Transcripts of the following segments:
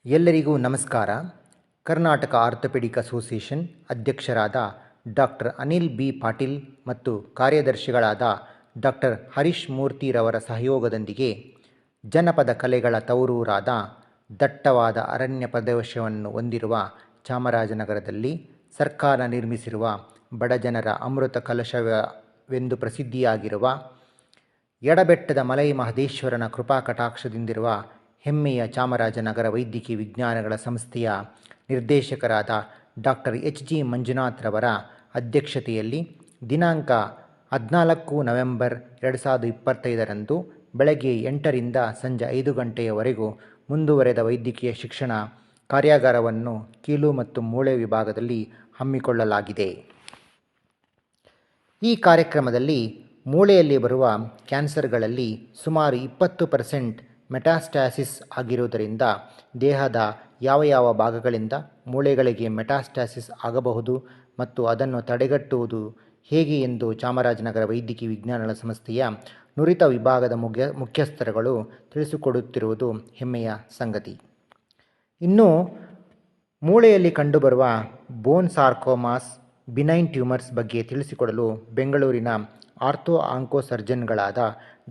ಎಲ್ಲರಿಗೂ ನಮಸ್ಕಾರ. Karnataka orthopaedic association ಅಧ್ಯಕ್ಷರಾದ ಡಾಕ್ಟರ್ ಅನಿಲ್ ಬಿ ಪಾಟೀಲ್ ಮತ್ತು ಕಾರ್ಯದರ್ಶಿಗಳಾದ ಡಾಕ್ಟರ್ ಹರೀಶ್ ಮೂರ್ತಿರವರ ಸಹಯೋಗದೊಂದಿಗೆ ಜನಪದ ಕಲೆಗಳ ತವರೂರಾದ ದಟ್ಟವಾದ ಅರಣ್ಯ ಪ್ರದೇಶವನ್ನು ಹೊಂದಿರುವ ಚಾಮರಾಜನಗರದಲ್ಲಿ ಸರ್ಕಾರ ನಿರ್ಮಿಸಿರುವ ಬಡಜನರ ಅಮೃತ ಕಲಶವೆಂದು ಪ್ರಸಿದ್ಧಿಯಾಗಿರುವ ಎಡಬೆಟ್ಟದ ಮಲೈ ಮಹದೇಶ್ವರನ ಕೃಪಾ ಕಟಾಕ್ಷದಿಂದಿರುವ ಹೆಮ್ಮೆಯ ಚಾಮರಾಜನಗರ ವೈದ್ಯಕೀಯ ವಿಜ್ಞಾನಗಳ ಸಂಸ್ಥೆಯ ನಿರ್ದೇಶಕರಾದ ಡಾಕ್ಟರ್ ಎಚ್.ಜಿ. ಮಂಜುನಾಥ್ರವರ ಅಧ್ಯಕ್ಷತೆಯಲ್ಲಿ ದಿನಾಂಕ 14 ನವೆಂಬರ್ 2025ರಂದು ಬೆಳಗ್ಗೆ 8ರಿಂದ ಸಂಜೆ 5 ಗಂಟೆಯವರೆಗೂ ಮುಂದುವರೆದ ವೈದ್ಯಕೀಯ ಶಿಕ್ಷಣ ಕಾರ್ಯಾಗಾರವನ್ನು ಕೀಲು ಮತ್ತು ಮೂಳೆ ವಿಭಾಗದಲ್ಲಿ ಹಮ್ಮಿಕೊಳ್ಳಲಾಗಿದೆ. ಈ ಕಾರ್ಯಕ್ರಮದಲ್ಲಿ ಮೂಳೆಯಲ್ಲಿ ಬರುವ ಕ್ಯಾನ್ಸರ್ಗಳಲ್ಲಿ ಸುಮಾರು 20% ಮೆಟಾಸ್ಟಾಸಿಸ್ ಆಗಿರುವುದರಿಂದ ದೇಹದ ಯಾವ ಭಾಗಗಳಿಂದ ಮೂಳೆಗಳಿಗೆ ಮೆಟಾಸ್ಟಾಸಿಸ್ ಆಗಬಹುದು ಮತ್ತು ಅದನ್ನು ತಡೆಗಟ್ಟುವುದು ಹೇಗೆ ಎಂದು ಚಾಮರಾಜನಗರ ವೈದ್ಯಕೀಯ ವಿಜ್ಞಾನಗಳ ಸಂಸ್ಥೆಯ ನುರಿತ ವಿಭಾಗದ ಮುಖ್ಯಸ್ಥರುಗಳು ತಿಳಿಸಿಕೊಡುತ್ತಿರುವುದು ಹೆಮ್ಮೆಯ ಸಂಗತಿ. ಇನ್ನು ಮೂಳೆಯಲ್ಲಿ ಕಂಡುಬರುವ ಬೋನ್ ಸಾರ್ಕೋಮಾಸ್, ಬಿನೈನ್ ಟ್ಯೂಮರ್ಸ್ ಬಗ್ಗೆ ತಿಳಿಸಿಕೊಡಲು ಬೆಂಗಳೂರಿನ ಆರ್ಥೋ ಆಂಕೋ ಸರ್ಜನ್ಗಳಾದ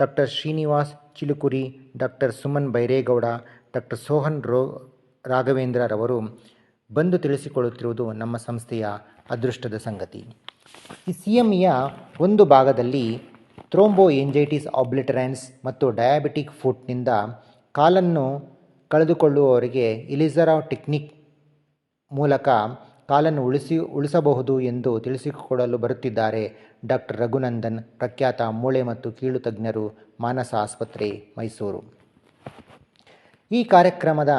doctor Srinivas Chilukuri, doctor Suman Byregowda, doctor Sohan ರಾಘವೇಂದ್ರರವರು ಬಂದು ತಿಳಿಸಿಕೊಡುತ್ತಿರುವುದು ನಮ್ಮ ಸಂಸ್ಥೆಯ ಅದೃಷ್ಟದ ಸಂಗತಿ. ಈ CMEಯ ಒಂದು ಭಾಗದಲ್ಲಿ ಥ್ರೋಂಬೋಎಂಜೈಟಿಸ್ ಆಬ್ಲಿಟರೆನ್ಸ್ ಮತ್ತು ಡಯಾಬಿಟಿಕ್ ಫುಟ್ನಿಂದ ಕಾಲನ್ನು ಕಳೆದುಕೊಳ್ಳುವವರಿಗೆ ಇಲಿಜಾರಾ ಟೆಕ್ನಿಕ್ ಮೂಲಕ ಕಾಲನ್ನು ಉಳಿಸಬಹುದು ಎಂದು ತಿಳಿಸಿಕೊಡಲು ಬರುತ್ತಿದ್ದಾರೆ ಡಾಕ್ಟರ್ ರಘುನಂದನ್, ಪ್ರಖ್ಯಾತ ಮೂಳೆ ಮತ್ತು ಕೀಲು ತಜ್ಞರು, ಮಾನಸ ಆಸ್ಪತ್ರೆ, ಮೈಸೂರು. ಈ ಕಾರ್ಯಕ್ರಮದ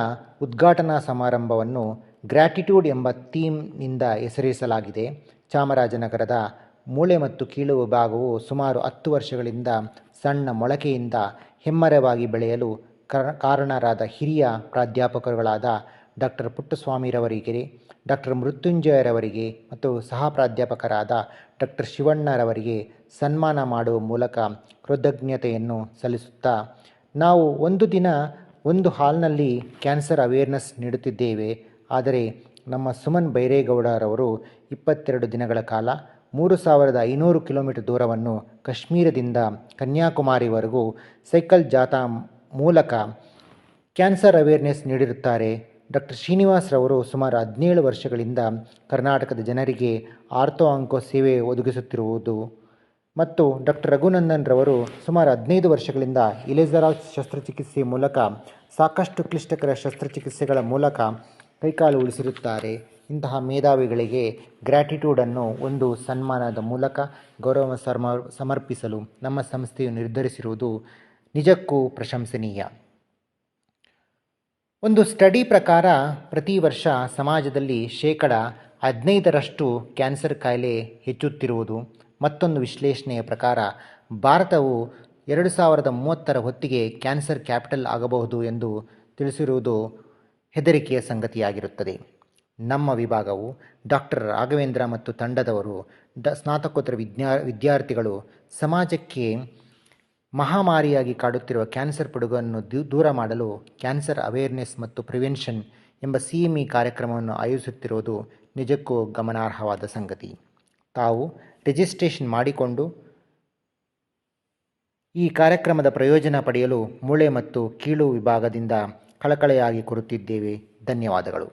ಉದ್ಘಾಟನಾ ಸಮಾರಂಭವನ್ನು ಗ್ರ್ಯಾಟಿಟ್ಯೂಡ್ ಎಂಬ ಥೀಮ್ನಿಂದ ಹೆಸರಿಸಲಾಗಿದೆ. ಚಾಮರಾಜನಗರದ ಮೂಳೆ ಮತ್ತು ಕೀಲು ವಿಭಾಗವು ಸುಮಾರು 10 ವರ್ಷಗಳಿಂದ ಸಣ್ಣ ಮೊಳಕೆಯಿಂದ ಹೆಮ್ಮರವಾಗಿ ಬೆಳೆಯಲು ಕಾರಣರಾದ ಹಿರಿಯ ಪ್ರಾಧ್ಯಾಪಕರುಗಳಾದ ಡಾಕ್ಟರ್ ಪುಟ್ಟಸ್ವಾಮಿರವರಿಗೆ, ಡಾಕ್ಟರ್ ಮೃತ್ಯುಂಜಯರವರಿಗೆ ಮತ್ತು ಸಹ ಪ್ರಾಧ್ಯಾಪಕರಾದ ಡಾಕ್ಟರ್ ಶಿವಣ್ಣರವರಿಗೆ ಸನ್ಮಾನ ಮಾಡುವ ಮೂಲಕ ಕೃತಜ್ಞತೆಯನ್ನು ಸಲ್ಲಿಸುತ್ತಾ, ನಾವು ಒಂದು ದಿನ ಒಂದು ಹಾಲ್ನಲ್ಲಿ ಕ್ಯಾನ್ಸರ್ ಅವೇರ್ನೆಸ್ ನೀಡುತ್ತಿದ್ದೇವೆ. ಆದರೆ ನಮ್ಮ ಸುಮನ್ ಬೈರೇಗೌಡರವರು 22 ದಿನಗಳ ಕಾಲ 3500 ಕಿಲೋಮೀಟರ್ ದೂರವನ್ನು ಕಾಶ್ಮೀರದಿಂದ ಕನ್ಯಾಕುಮಾರಿವರೆಗೂ ಸೈಕಲ್ ಜಾಥಾ ಮೂಲಕ ಕ್ಯಾನ್ಸರ್ ಅವೇರ್ನೆಸ್ ನೀಡಿರುತ್ತಾರೆ. ಡಾಕ್ಟರ್ ಶ್ರೀನಿವಾಸ್ರವರು ಸುಮಾರು 17 ವರ್ಷಗಳಿಂದ ಕರ್ನಾಟಕದ ಜನರಿಗೆ ಆರ್ಥೋ ಆಂಕೋ ಸೇವೆ ಒದಗಿಸುತ್ತಿರುವುದು ಮತ್ತು ಡಾಕ್ಟರ್ ರಘುನಂದನ್ ರವರು ಸುಮಾರು 15 ವರ್ಷಗಳಿಂದ ಇಲಿಜಾರಾ ಶಸ್ತ್ರಚಿಕಿತ್ಸೆ ಮೂಲಕ ಸಾಕಷ್ಟು ಕ್ಲಿಷ್ಟಕರ ಶಸ್ತ್ರಚಿಕಿತ್ಸೆಗಳ ಮೂಲಕ ಕೈಕಾಲು ಉಳಿಸಿರುತ್ತಾರೆ. ಇಂತಹ ಮೇಧಾವಿಗಳಿಗೆ ಗ್ರ್ಯಾಟಿಟ್ಯೂಡನ್ನು ಒಂದು ಸನ್ಮಾನದ ಮೂಲಕ ಗೌರವ ಸಮರ್ಪಿಸಲು ನಮ್ಮ ಸಂಸ್ಥೆಯು ನಿರ್ಧರಿಸಿರುವುದು ನಿಜಕ್ಕೂ ಪ್ರಶಂಸನೀಯ. ಒಂದು ಸ್ಟಡಿ ಪ್ರಕಾರ ಪ್ರತಿ ವರ್ಷ ಸಮಾಜದಲ್ಲಿ 15% ಕ್ಯಾನ್ಸರ್ ಕಾಯಿಲೆ ಹೆಚ್ಚುತ್ತಿರುವುದು. ಮತ್ತೊಂದು ವಿಶ್ಲೇಷಣೆಯ ಪ್ರಕಾರ ಭಾರತವು 2030ರ ಹೊತ್ತಿಗೆ ಕ್ಯಾನ್ಸರ್ ಕ್ಯಾಪಿಟಲ್ ಆಗಬಹುದು ಎಂದು ತಿಳಿಸಿರುವುದು ಹೆದರಿಕೆಯ ಸಂಗತಿಯಾಗಿರುತ್ತದೆ. ನಮ್ಮ ವಿಭಾಗವು ಡಾಕ್ಟರ್ ರಾಘವೇಂದ್ರ ಮತ್ತು ತಂಡದವರು ಸ್ನಾತಕೋತ್ತರ ವಿದ್ಯಾರ್ಥಿಗಳು ಸಮಾಜಕ್ಕೆ ಮಹಾಮಾರಿಯಾಗಿ ಕಾಡುತ್ತಿರುವ ಕ್ಯಾನ್ಸರ್ ಪಿಡುಗನ್ನು ದೂರ ಮಾಡಲು ಕ್ಯಾನ್ಸರ್ ಅವೇರ್ನೆಸ್ ಮತ್ತು ಪ್ರಿವೆನ್ಷನ್ ಎಂಬ CME ಕಾರ್ಯಕ್ರಮವನ್ನು ಆಯೋಜಿಸುತ್ತಿರುವುದು ನಿಜಕ್ಕೂ ಗಮನಾರ್ಹವಾದ ಸಂಗತಿ. ತಾವು ರಿಜಿಸ್ಟ್ರೇಷನ್ ಮಾಡಿಕೊಂಡು ಈ ಕಾರ್ಯಕ್ರಮದ ಪ್ರಯೋಜನ ಪಡೆಯಲು ಮೂಳೆ ಮತ್ತು ಕೀಲು ವಿಭಾಗದಿಂದ ಕಳಕಳಿಯಾಗಿ ಕೋರುತ್ತಿದ್ದೇವೆ. ಧನ್ಯವಾದಗಳು.